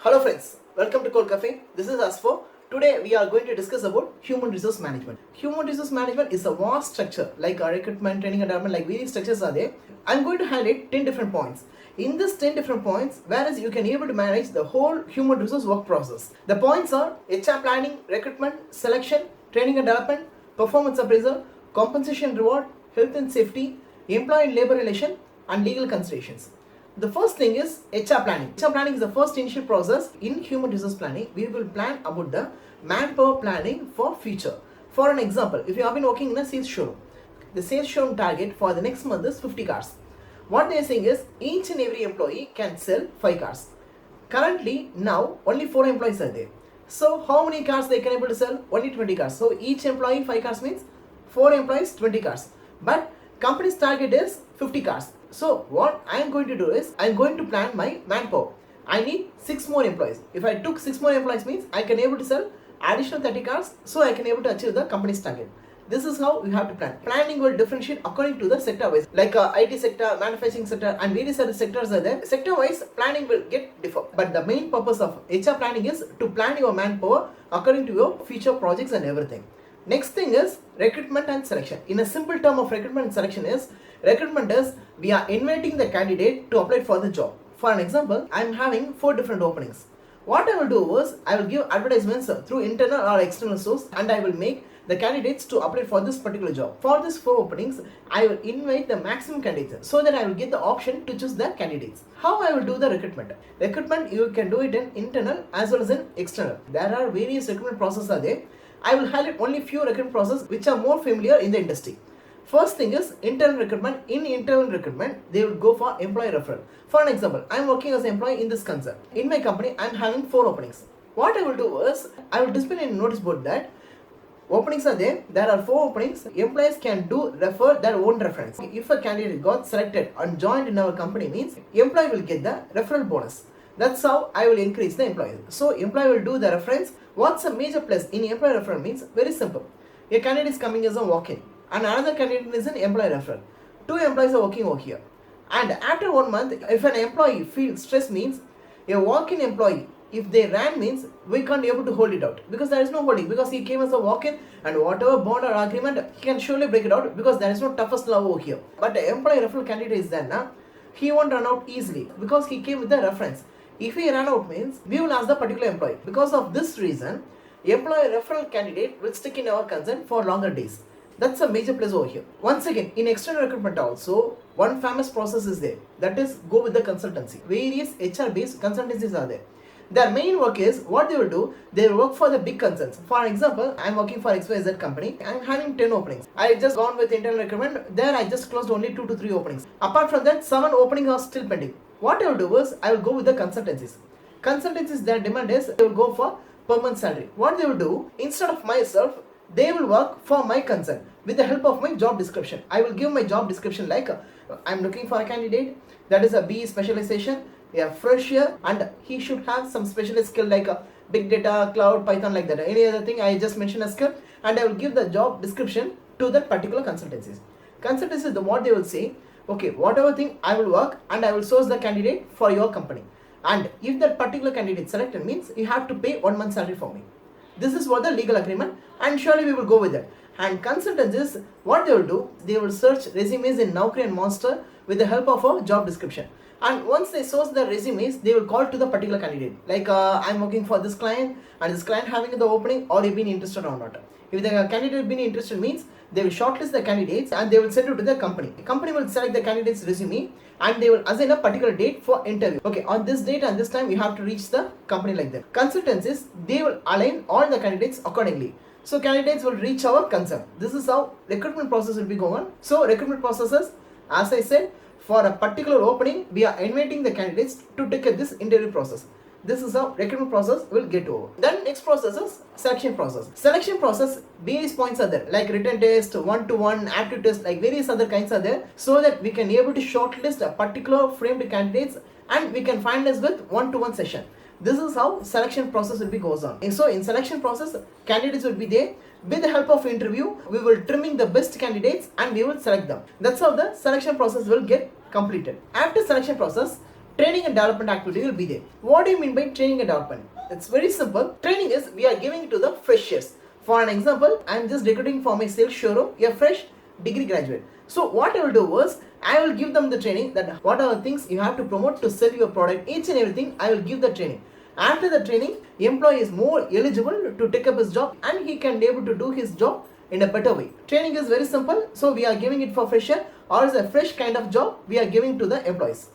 Hello friends, welcome to Cold Cafe. This is Asfo. Today we are going to discuss about human resource management. Human resource management is a vast structure like recruitment, training and development, like various structures are there. I'm going to highlight 10 different points. In this 10 different points, whereas you can able to manage the whole human resource work process. The points are HR planning, recruitment, selection, training and development, performance appraisal, compensation reward, health and safety, employee and labor relation, and legal considerations. The first thing is HR planning. HR planning is the first initial process in human resource planning. We will plan about the manpower planning for future. For an example, if you have been working in a sales showroom, the sales showroom target for the next month is 50 cars. What they are saying is each and every employee can sell 5 cars. Currently, now only 4 employees are there. So how many cars they can able to sell? Only 20 cars. So each employee 5 cars means 4 employees 20 cars. But company's target is 50 cars. So what I am going to do is I am going to plan my manpower. I need 6 more employees. If I took 6 more employees means I can able to sell additional 30 cars, so I can able to achieve the company's target. This is how you have to plan. Planning will differentiate according to the sector wise. Like IT sector, manufacturing sector and various other sectors are there. Sector wise planning will get differ. But the main purpose of HR planning is to plan your manpower according to your future projects and everything. Next thing is recruitment and selection. In a simple term of recruitment and selection is, recruitment is we are inviting the candidate to apply for the job. For an example, I am having 4 different openings. What I will do is I will give advertisements through internal or external source and I will make the candidates to apply for this particular job. For these 4 openings, I will invite the maximum candidates so that I will get the option to choose the candidates. How I will do the recruitment? Recruitment you can do it in internal as well as in external. There are various recruitment processes are there. I will highlight only few recruitment processes which are more familiar in the industry. First thing is internal recruitment. In internal recruitment, they will go for employee referral. For an example, I am working as an employee in this concern. In my company, I am having 4 openings. What I will do is, I will display in a notice board that openings are there. There are 4 openings. Employees can refer their own reference. If a candidate got selected and joined in our company means, employee will get the referral bonus. That's how I will increase the employees. So employee will do the reference. What's a major plus in employee referral means very simple. A candidate is coming as a walk-in and another candidate is an employee referral. 2 employees are working over here. And after 1 month, if an employee feels stress means a walk-in employee, if they ran means we can't be able to hold it out because there is no holding, because he came as a walk-in and whatever bond or agreement he can surely break it out because there is no toughest love over here. But the employee referral candidate is there now, he won't run out easily because he came with the reference. If he ran out means we will ask the particular employee. Because of this reason, employee referral candidate will stick in our concern for longer days. That's a major plus over here. Once again, in external recruitment also, one famous process is there. That is go with the consultancy. Various HR based consultancies are there. Their main work is, what they will do, they will work for the big concerns. For example, I am working for XYZ company. I am having 10 openings. I just gone with internal recruitment. There I just closed only 2 to 3 openings. Apart from that, 7 openings are still pending. What I will do is, I will go with the consultancies. Consultancies, their demand is, they will go for permanent salary. What they will do, instead of myself, they will work for my concern with the help of my job description. I will give my job description like, I am looking for a candidate that is a BE specialization, a fresher, and he should have some specialist skill like big data, cloud, Python, like that. Any other thing I just mention a skill, and I will give the job description to that particular consultancies. Consultancies, what they will say, okay, whatever thing I will work and I will source the candidate for your company. And if that particular candidate selected means you have to pay 1 month salary for me. This is what the legal agreement, and surely we will go with that. And consultancies, what they will do, they will search resumes in Naukri and Monster with the help of a job description. And once they source the resumes, they will call to the particular candidate. Like I'm working for this client and this client having the opening, or you been interested or not. If the candidate been interested means they will shortlist the candidates and they will send it to the company. The company will select the candidate's resume and they will assign a particular date for interview. Okay, on this date and this time you have to reach the company like that. Consultancies, they will align all the candidates accordingly. So candidates will reach our concern. This is how recruitment process will be going on. So recruitment processes, as I said, for a particular opening, we are inviting the candidates to take this interview process. This is how recruitment process will get over. Then next process is selection process. Selection process, various points are there like written test, one-to-one, aptitude test, like various other kinds are there, so that we can be able to shortlist a particular framed candidates and we can finalize with one-to-one session. This is how selection process will be goes on. And so in selection process, candidates will be there. With the help of interview, we will trimming the best candidates and we will select them. That's how the selection process will get completed. After selection process, training and development activity will be there. What do you mean by training and development? It's very simple. Training is we are giving it to the freshers. For an example, I am just recruiting for my sales showroom a fresh degree graduate. So what I will do was, I will give them the training that what are the things you have to promote to sell your product, each and everything I will give the training. After the training, employee is more eligible to take up his job and he can be able to do his job in a better way. Training is very simple, so we are giving it for fresher or is a fresh kind of job we are giving to the employees.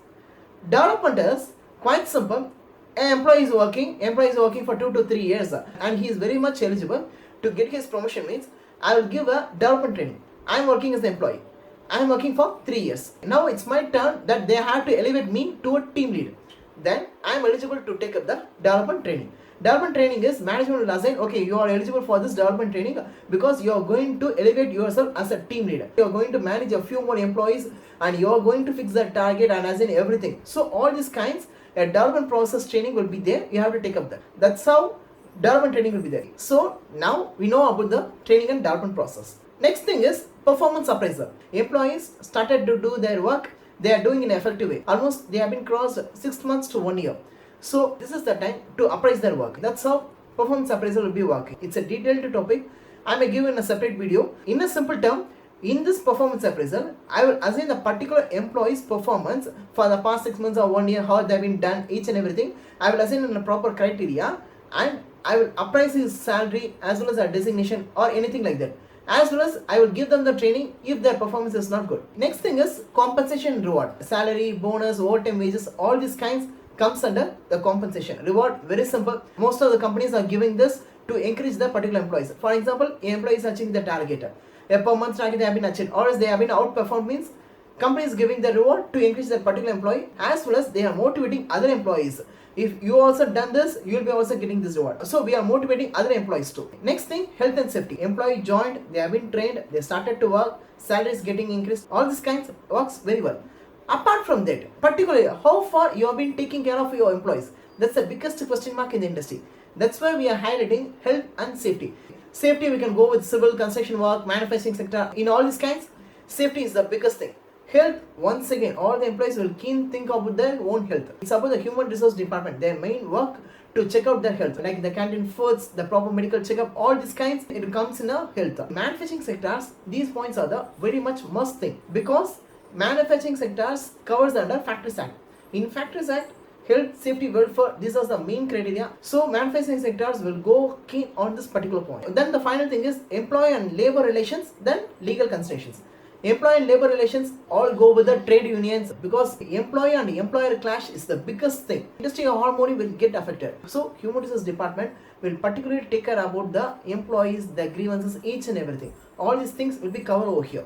Development is quite simple. An employee is working for 2 to 3 years and he is very much eligible to get his promotion. Means I will give a development training. I am working as an employee. I am working for 3 years. Now it's my turn that they have to elevate me to a team lead. Then I am eligible to take up the development training. Development training is management will assign, okay, you are eligible for this development training because you are going to elevate yourself as a team leader. You are going to manage a few more employees and you are going to fix the target and assign everything. So all these kinds, a development process training will be there. You have to take up that. That's how development training will be there. So now we know about the training and development process. Next thing is performance appraisal. Employees started to do their work. They are doing in an effective way. Almost they have been crossed 6 months to 1 year. So this is the time to appraise their work. That's how performance appraisal will be working. It's a detailed topic. I may give in a separate video. In a simple term, in this performance appraisal, I will assign the particular employee's performance for the past 6 months or 1 year, how they have been done, each and everything. I will assign in a proper criteria and I will appraise his salary as well as a designation or anything like that. As well as I will give them the training if their performance is not good. Next thing is compensation and reward. Salary, bonus, overtime wages, all these kinds comes under the compensation. Reward, very simple. Most of the companies are giving this to encourage the particular employees. For example, employees achieving the target. A per month target they have been achieved or as they have been outperformed means company is giving the reward to encourage that particular employee as well as they are motivating other employees. If you also done this, you will be also getting this reward. So we are motivating other employees too. Next thing, health and safety. Employee joined, they have been trained, they started to work, salary is getting increased. All these kinds works very well. Apart from that, particularly how far you have been taking care of your employees. That's the biggest question mark in the industry. That's why we are highlighting health and safety. Safety we can go with civil, construction work, manufacturing sector. In all these kinds, safety is the biggest thing. Health, once again, all the employees will keen think about their own health. It's about the human resource department. Their main work to check out their health, like the canteen foods, the proper medical checkup, all these kinds, it comes in a health. Manufacturing sectors, these points are the very much must thing because manufacturing sectors covers under Factories Act. In Factories Act, health, safety, welfare, these are the main criteria. So manufacturing sectors will go keen on this particular point. Then the final thing is employee and labor relations, then legal considerations. Employee and labor relations all go with the trade unions because employee and employer clash is the biggest thing. Industry harmony will get affected. So human resource department will particularly take care about the employees, the grievances, each and everything. All these things will be covered over here.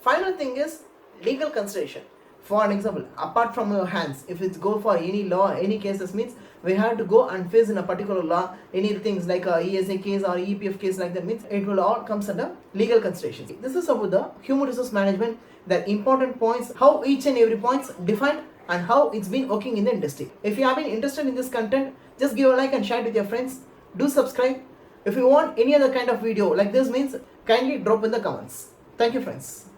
Final thing is legal consideration. For an example, apart from your hands, if it's go for any law, any cases means we have to go and face in a particular law, any things like a ESA case or EPF case like that means it will all comes under legal considerations. This is about the human resource management, the important points, how each and every points defined and how it's been working in the industry. If you have been interested in this content, just give a like and share it with your friends. Do subscribe. If you want any other kind of video like this means kindly drop in the comments. Thank you friends.